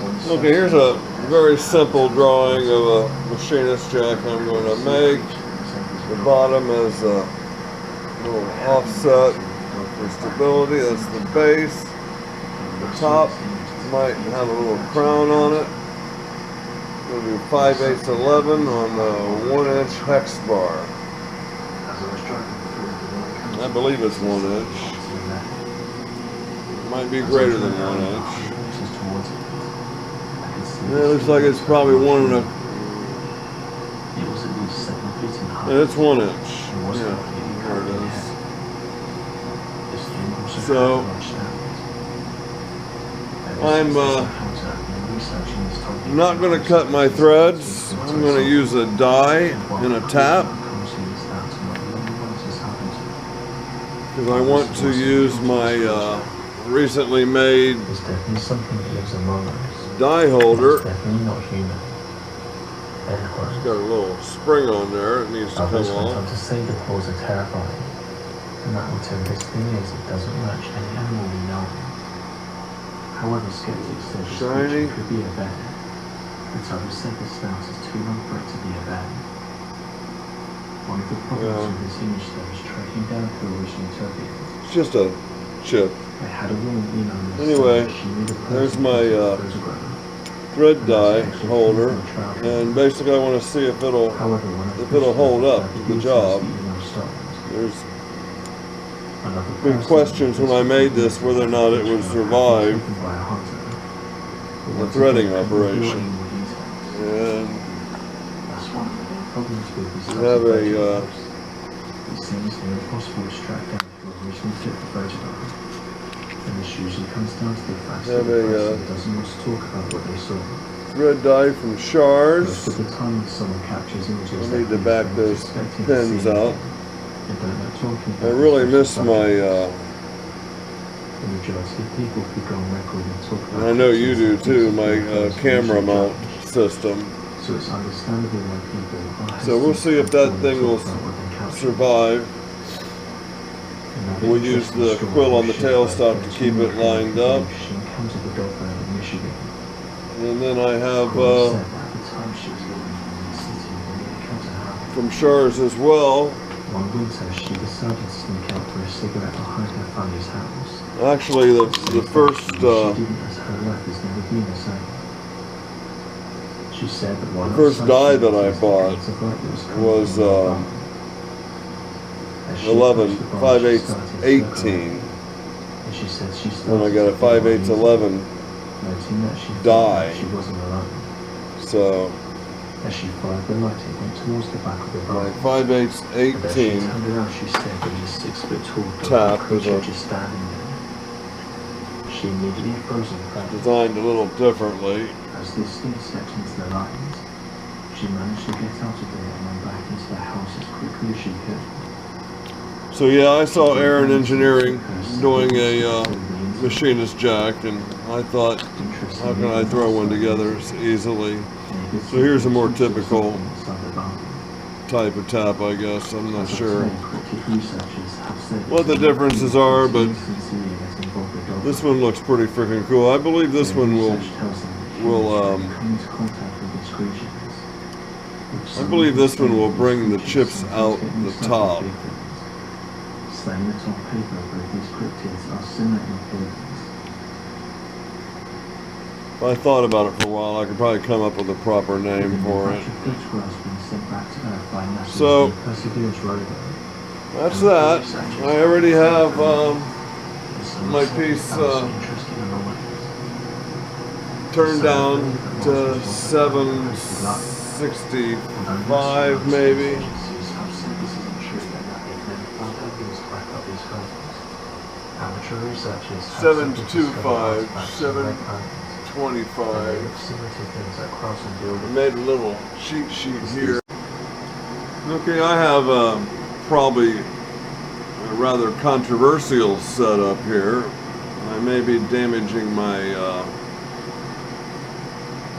Okay, here's a very simple drawing of a machinist jack I'm going to make. The bottom is a little offset for stability. That's the base. The top might have a little crown on it. We'll do 5/8 on the 1-inch hex bar. I believe it's 1 inch. It might be greater than 1 inch. Yeah, it looks like it's probably 1 1/4. Yeah, it's 1 inch. Yeah, there it is. So I'm not going to cut my threads. I'm going to use a die and a tap because I want to use my recently made die holder. It's got a little spring on there. It needs to come off. To say the paws are terrifying, and that alternative thing is it doesn't match any animal we know. However, skeptics say this creature could be a bear, but others say the snout is too long for it to be a bear. One of the problems with this image though is tracking down who originally took it. It's just a chip. I had a woman anyway, there's my thread die holder, and basically I want to see if it'll hold up to the job. There's been questions when I made this whether or not it would survive the threading operation. And I have a thread die from Shars. I need to back those pins out. I really miss my, and I know you do too, my camera mount system. So we'll see if that thing will survive. We'll use the quill on the tailstock to keep it lined up. And then I have from Shars as well. One winter, she decided to sneak out for a cigarette behind her family's house. Actually, the first die that I bought was 5/8 and I got a 5/8 die. So as she fired the light, it went towards the back of the bar. 5/8 tap is she immediately frozen. Designed a little differently. As this thing stepped into the lines, she managed to get out of there and went back into the house as quickly as she could. So yeah, I saw Aaron Engineering doing a machinist jack, and I thought, how can I throw one together easily? So here's a more typical type of tap, I guess. I'm not sure what the differences are, but this one looks pretty freaking cool. I believe this one will bring the chips out the top. If I thought about it for a while, I could probably come up with a proper name for it. So, that's that. I already have my piece turned down to 765 maybe. 725, 725. I made a little cheat sheet here. Okay, I have probably a rather controversial setup here. I may be damaging my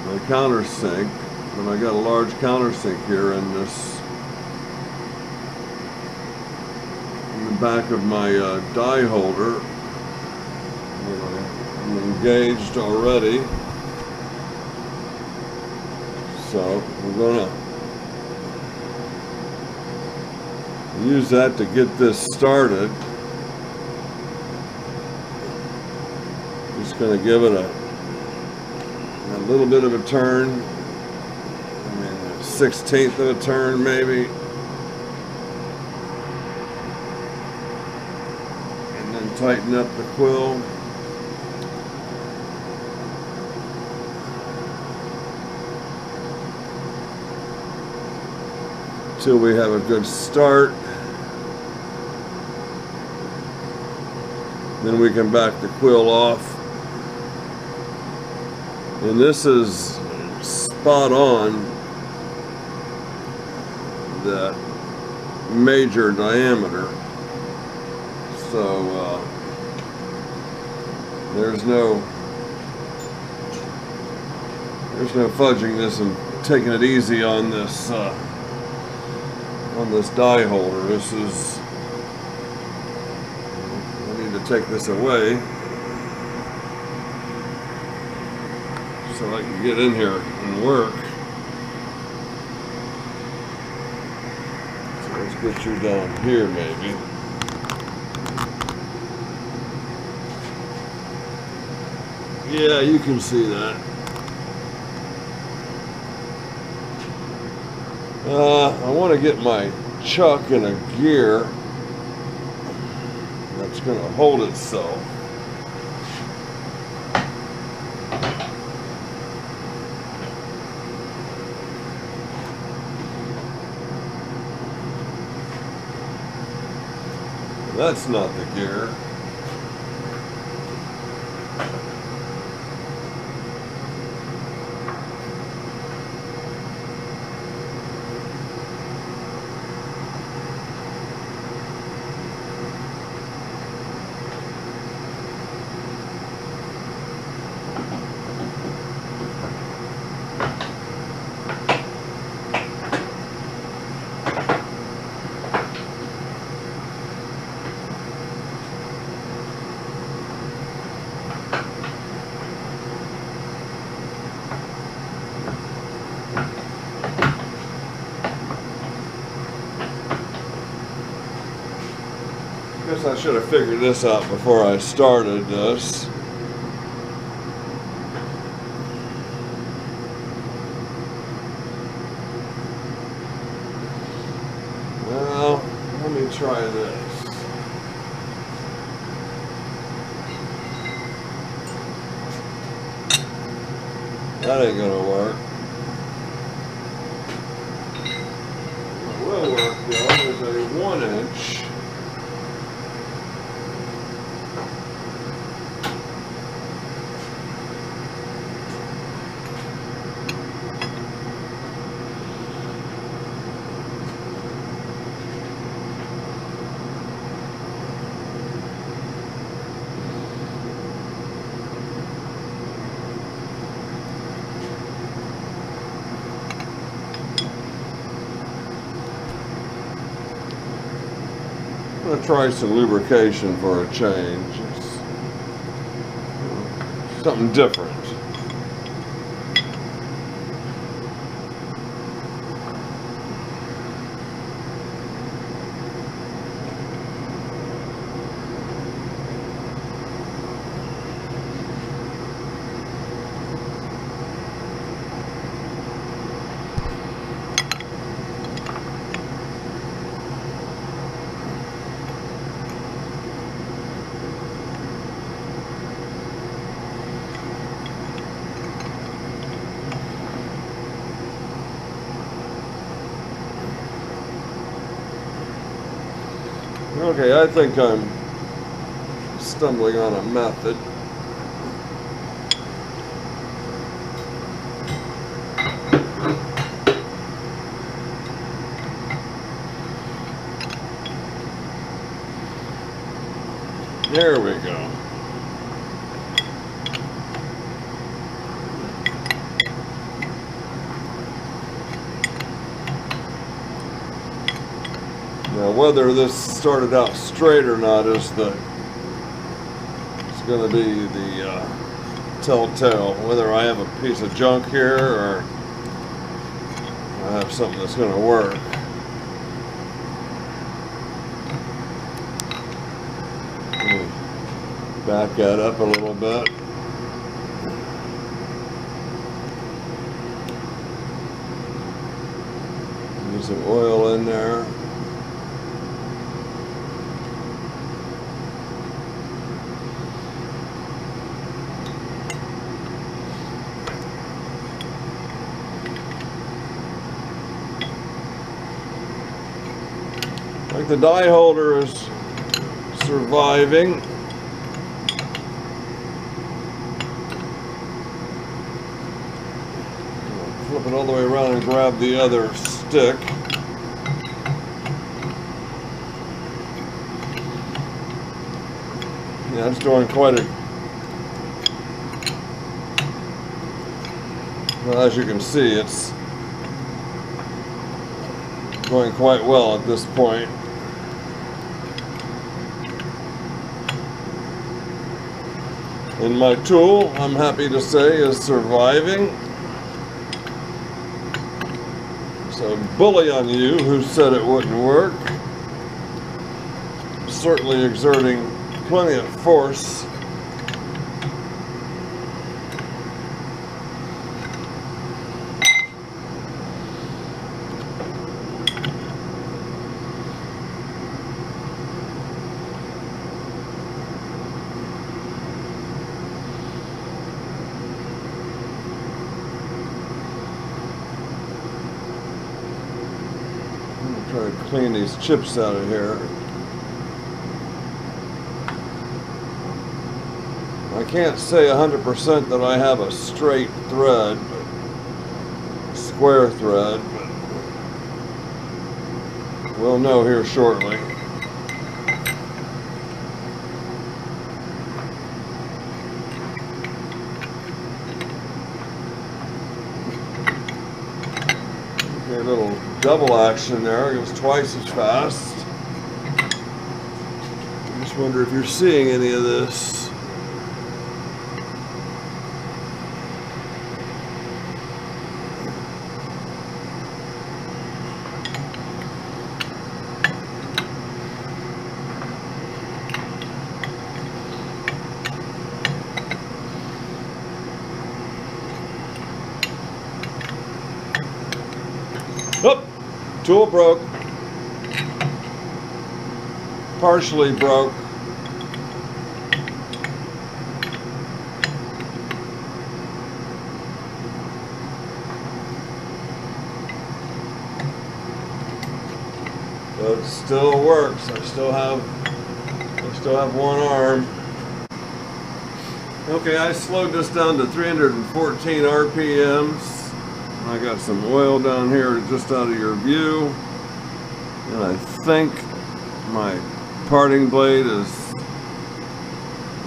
my countersink, but I got a large countersink here in this, in the back of my die holder. I'm engaged already. So we're gonna use that to get this started. Just gonna give it a little bit of a turn. I mean, a 1/16 of a turn maybe. And then tighten up the quill. Till we have a good start. Then we can back the quill off. And this is spot on that major diameter. So there's no fudging this and taking it easy on this die holder. This is, I need to take this away so I can get in here and work. So let's get you down here maybe. Yeah, you can see that. I want to get my chuck in a gear that's going to hold itself. That's not the gear. Guess I should have figured this out before I started this. Well, let me try this. That ain't gonna work. What will work though is a 1-inch. I'm going to try some lubrication for a change. It's something different. Okay, I think I'm stumbling on a method. There we go. Now, whether this started out straight or not is going to be the telltale. Whether I have a piece of junk here or I have something that's going to work. Back that up a little bit. Get some oil in there. Like the die holder is surviving. Flip it all the way around and grab the other stick. Yeah, it's doing quite a... Well, as you can see, it's going quite well at this point. And my tool, I'm happy to say, is surviving. So bully on you who said it wouldn't work. Certainly exerting plenty of force. Try to clean these chips out of here. I can't say 100% that I have a straight thread, but square thread, but we'll know here shortly. Okay, a little double action there. It goes twice as fast. I just wonder if you're seeing any of this. Oh, tool broke. Partially broke. But it still works. I still have one arm. Okay, I slowed this down to 314 RPMs. I got some oil down here just out of your view, and I think my parting blade is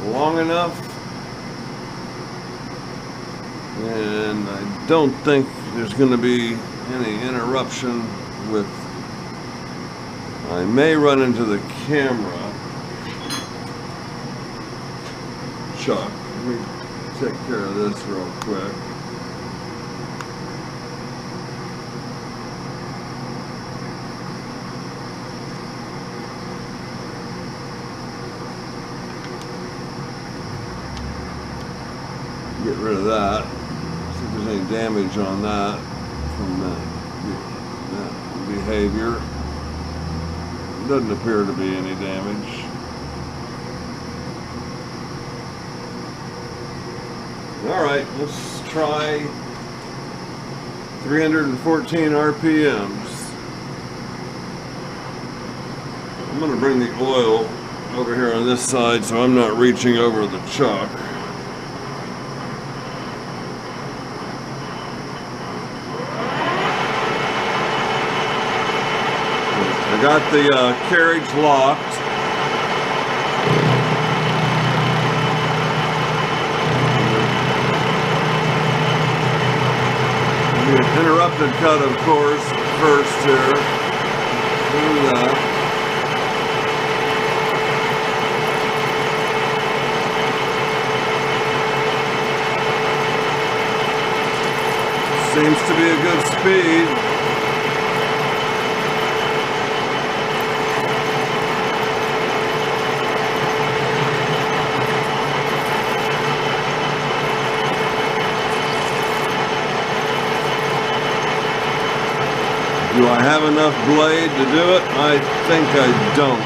long enough, and I don't think there's going to be any interruption with... I may run into the camera chuck. Let me take care of this real quick. Get rid of that. See if there's any damage on that from that behavior. Doesn't appear to be any damage. Alright, let's try 314 RPMs. I'm going to bring the oil over here on this side so I'm not reaching over the chuck. I got the carriage locked. An interrupted cut, of course, first here. Do that. Seems to be a good speed. Do I have enough blade to do it? I think I don't.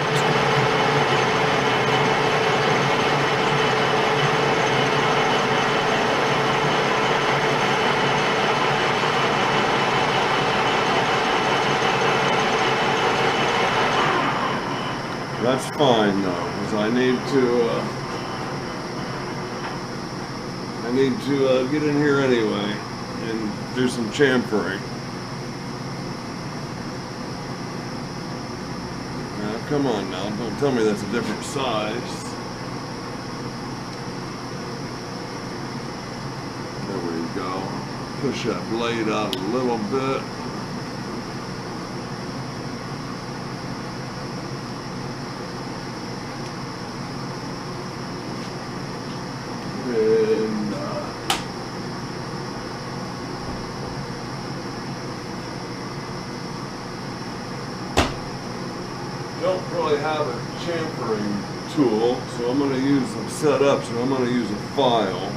That's fine though, because I need to get in here anyway and do some chamfering. Now, come on now, don't tell me that's a different size. There we go. Push that blade out a little bit. And don't really have a chamfering tool, so I'm going to use them set up, so I'm going to use a file.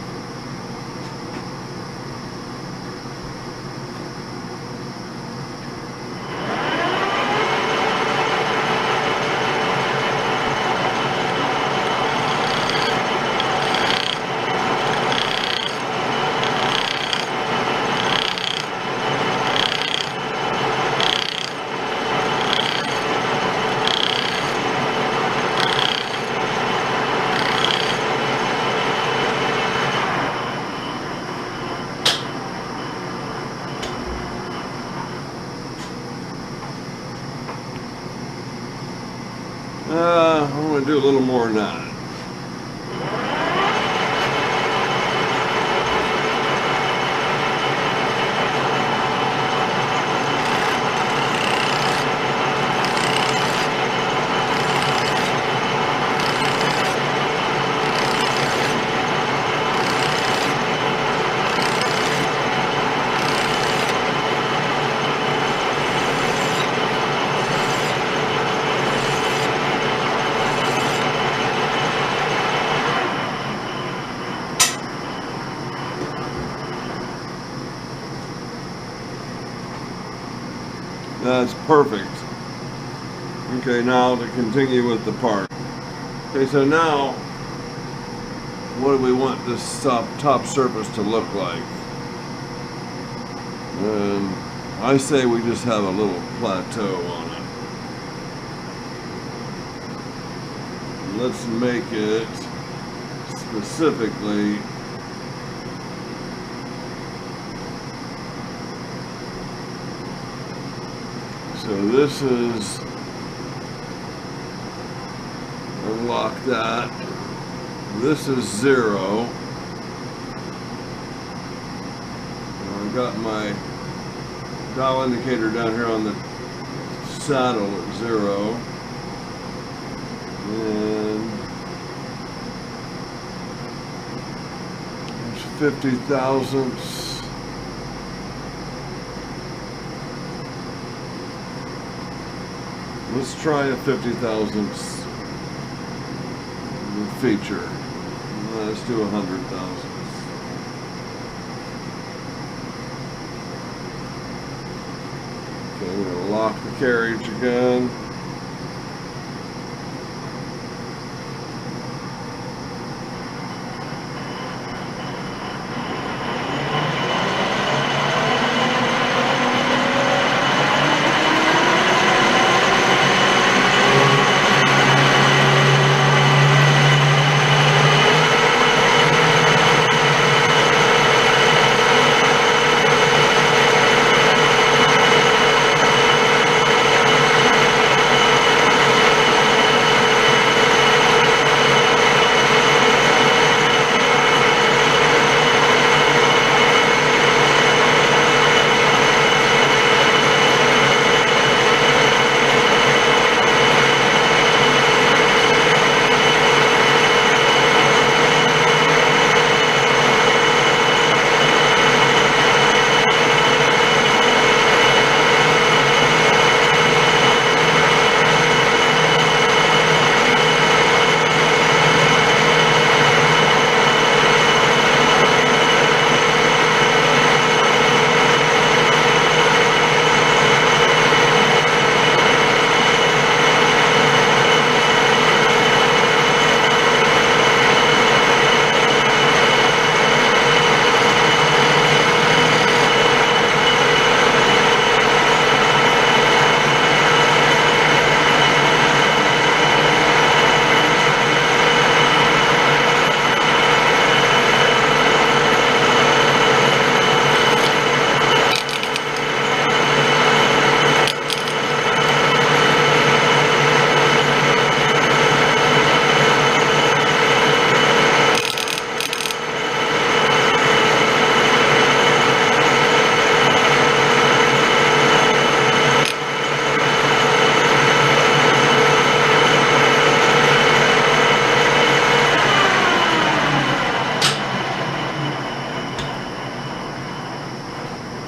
I'm going to do a little more than that. That's perfect. Okay, now to continue with the part. Okay, so now, what do we want this top surface to look like? And I say we just have a little plateau on it. Let's make it specifically so this is, unlock that, this is 0, and I've got my dial indicator down here on the saddle at 0, and there's 50 thousandths. Let's try a 50 thousandths feature. Let's do 100 thousandths. Okay, I'm going to lock the carriage again.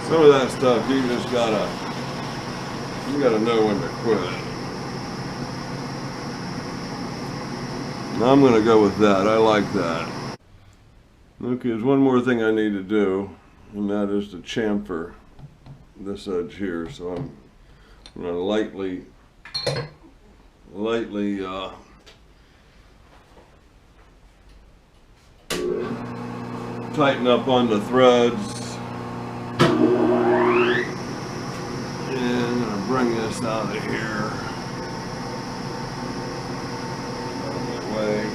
Some of that stuff you just gotta know when to quit. I'm gonna go with that. I like that. Okay, there's one more thing I need to do, and that is to chamfer this edge here. So I'm gonna lightly tighten up on the threads, and I'm gonna bring this out of here, out of my way.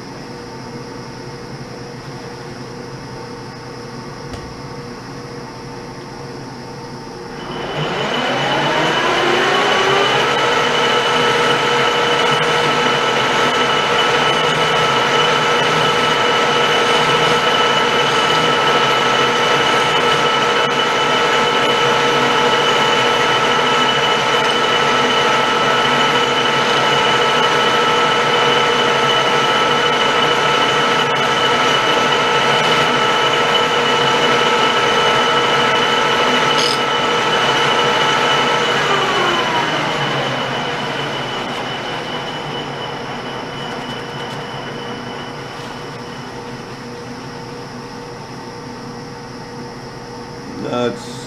That's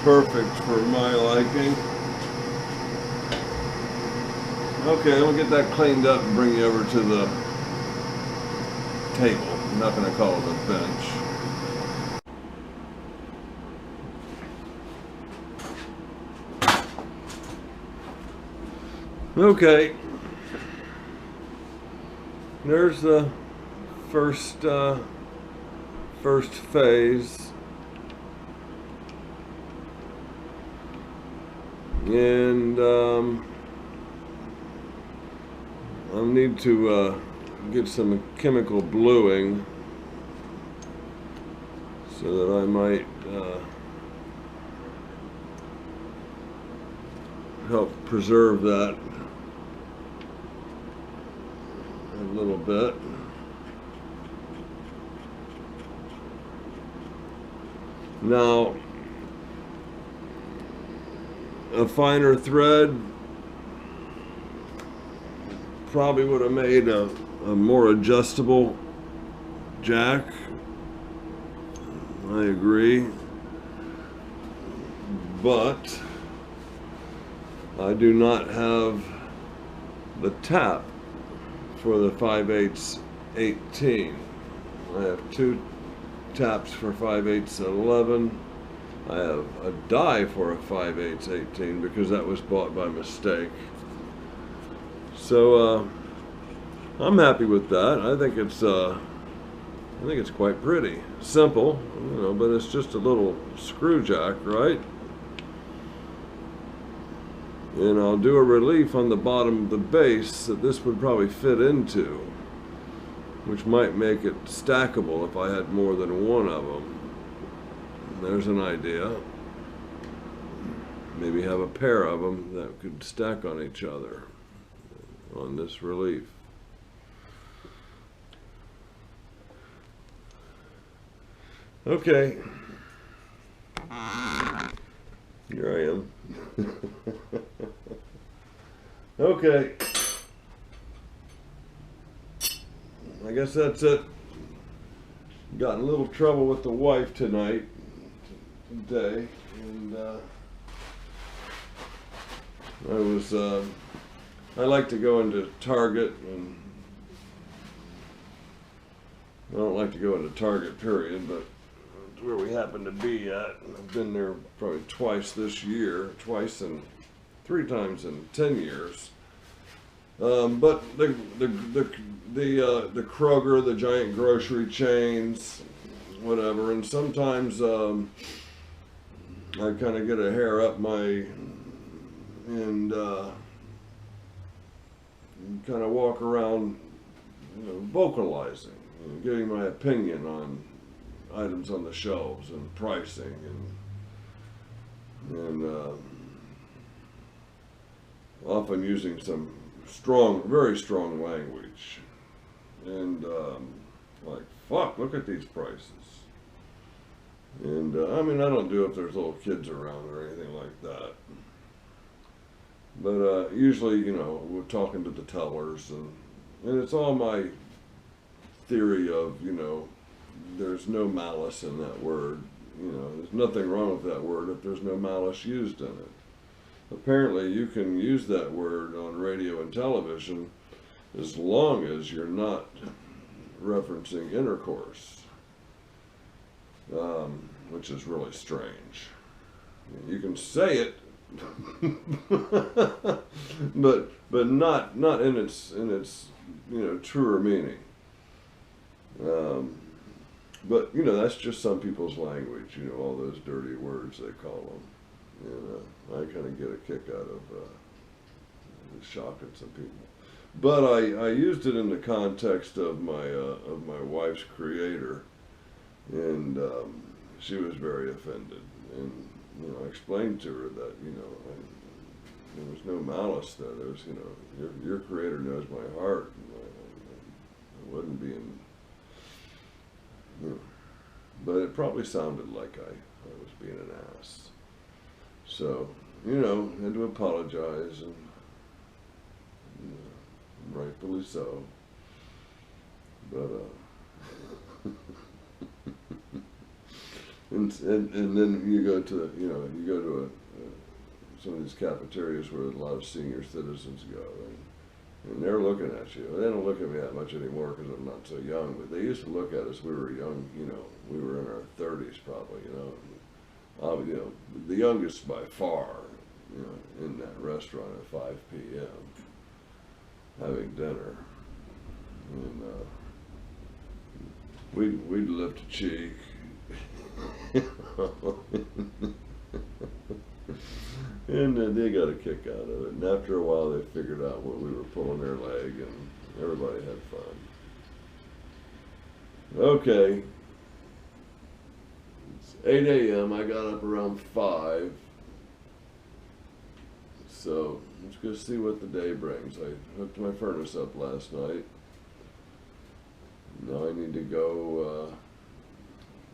perfect for my liking. Okay, we'll get that cleaned up and bring you over to the table. I'm not going to call it a bench. Okay, there's the first phase. And I'll need to get some chemical bluing so that I might help preserve that a little bit. Now, a finer thread probably would have made a more adjustable jack. I agree. But I do not have the tap for the 5/8 18. I have two taps for 5/8 11. I have a die for a 5/8 18 because that was bought by mistake. So I'm happy with that. I think it's quite pretty. Simple, you know, but it's just a little screw jack, right? And I'll do a relief on the bottom of the base that this would probably fit into, which might make it stackable if I had more than one of them. There's an idea. Maybe have a pair of them that could stack on each other on this relief. Okay. Here I am. Okay. I guess that's it. Got in a little trouble with the wife today, and I like to go into Target, and I don't like to go into Target period, but it's where we happen to be at. I've been there probably twice this year, three times in 10 years. But the Kroger, the giant grocery chains, whatever, and sometimes I kind of get a hair up and kind of walk around, you know, vocalizing, you know, giving my opinion on items on the shelves and pricing and often using some very strong language, and like, fuck, look at these prices, and And I mean, I don't do it if there's little kids around or anything like that. But usually, you know, we're talking to the tellers, and it's all my theory of, you know, there's no malice in that word. You know, there's nothing wrong with that word if there's no malice used in it. Apparently, you can use that word on radio and television as long as you're not referencing intercourse, which is really strange. You can say it, but not in its you know, truer meaning. But you know, that's just some people's language. You know, all those dirty words they call them. You know, I kind of get a kick out of shocking some people. But I used it in the context of my wife's creator, and she was very offended. And you know, I explained to her that, you know, there was no malice there. There was, you know, your creator knows my heart. I wasn't being, you know, but it probably sounded like I was being an ass. So, you know, I had to apologize, and you know, rightfully so. But and then you go to, you know, you go to some of these cafeterias where a lot of senior citizens go, and they're looking at you. They don't look at me that much anymore because I'm not so young, but they used to look at us. We were young, you know, we were in our 30s probably, you know. You know, the youngest by far, you know, in that restaurant at 5 p.m. having dinner, and we'd lift a cheek. And they got a kick out of it. And after a while, they figured out what we were pulling their leg, and everybody had fun. Okay. It's 8 a.m. I got up around 5. So let's go see what the day brings. I hooked my furnace up last night. Now I need to go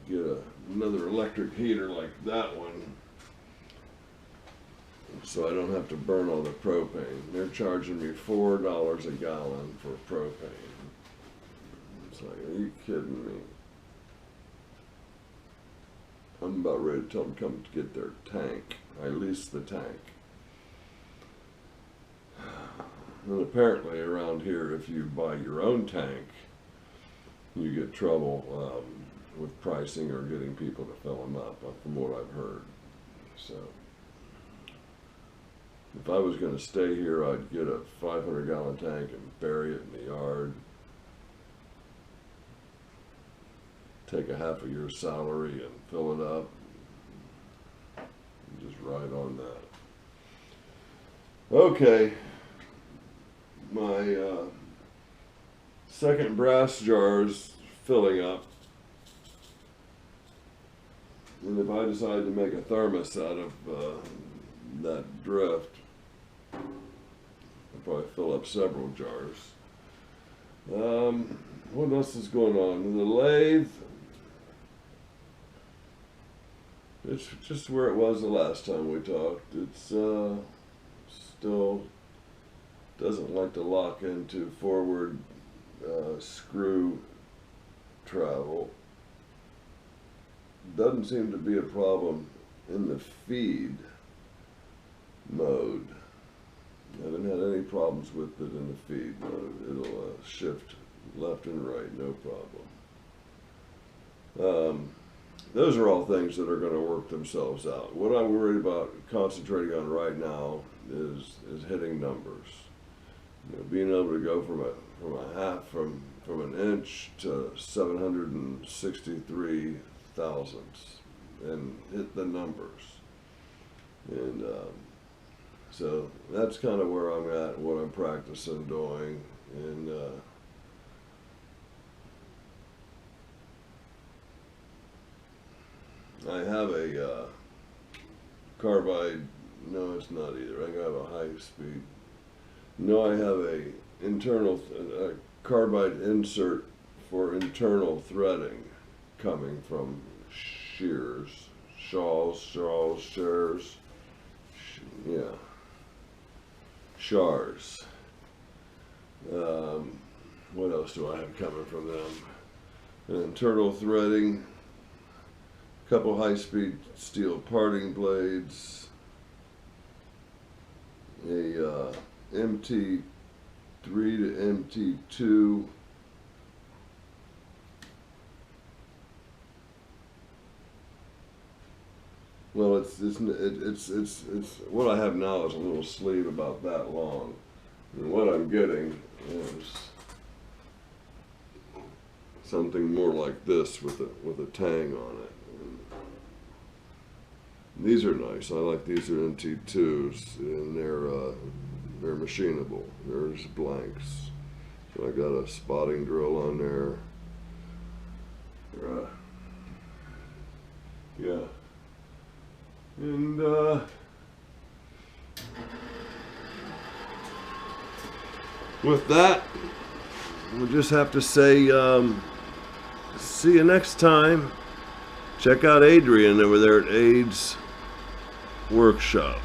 get another electric heater like that one, so I don't have to burn all the propane. They're charging me $4 a gallon for propane. It's like, are you kidding me? I'm about ready to tell them to come to get their tank. I leased the tank. And apparently around here, if you buy your own tank, you get trouble with pricing or getting people to fill them up, from what I've heard. So if I was going to stay here, I'd get a 500-gallon tank and bury it in the yard. Take a half of your salary and fill it up. And just ride on that. Okay. My second brass jar's filling up. And if I decide to make a thermos out of that drift, I'll probably fill up several jars. What else is going on? In the lathe, it's just where it was the last time we talked. It's still doesn't like to lock into forward screw travel. Doesn't seem to be a problem in the feed mode. I haven't had any problems with it in the feed mode. It'll shift left and right, no problem. Those are all things that are going to work themselves out. What I'm worried about concentrating on right now is hitting numbers. You know, being able to go from an inch to 763 thousandths and hit the numbers. And so that's kind of where I'm at, what I'm practicing doing. And I have a carbide. No, it's not either. I have a high speed. No, I have a internal carbide insert for internal threading coming from shears, shears, yeah, shars. What else do I have coming from them? An internal threading, a couple high-speed steel parting blades, a MT3 to MT2, well, it's what I have now is a little sleeve about that long, and what I'm getting is something more like this with a tang on it. And these are nice. I like these. Are MT2s, and they're machinable. There's blanks. So I got a spotting drill on there. Yeah. And with that, we'll just have to say see you next time. Check out Adrian over there at Aid's Workshop.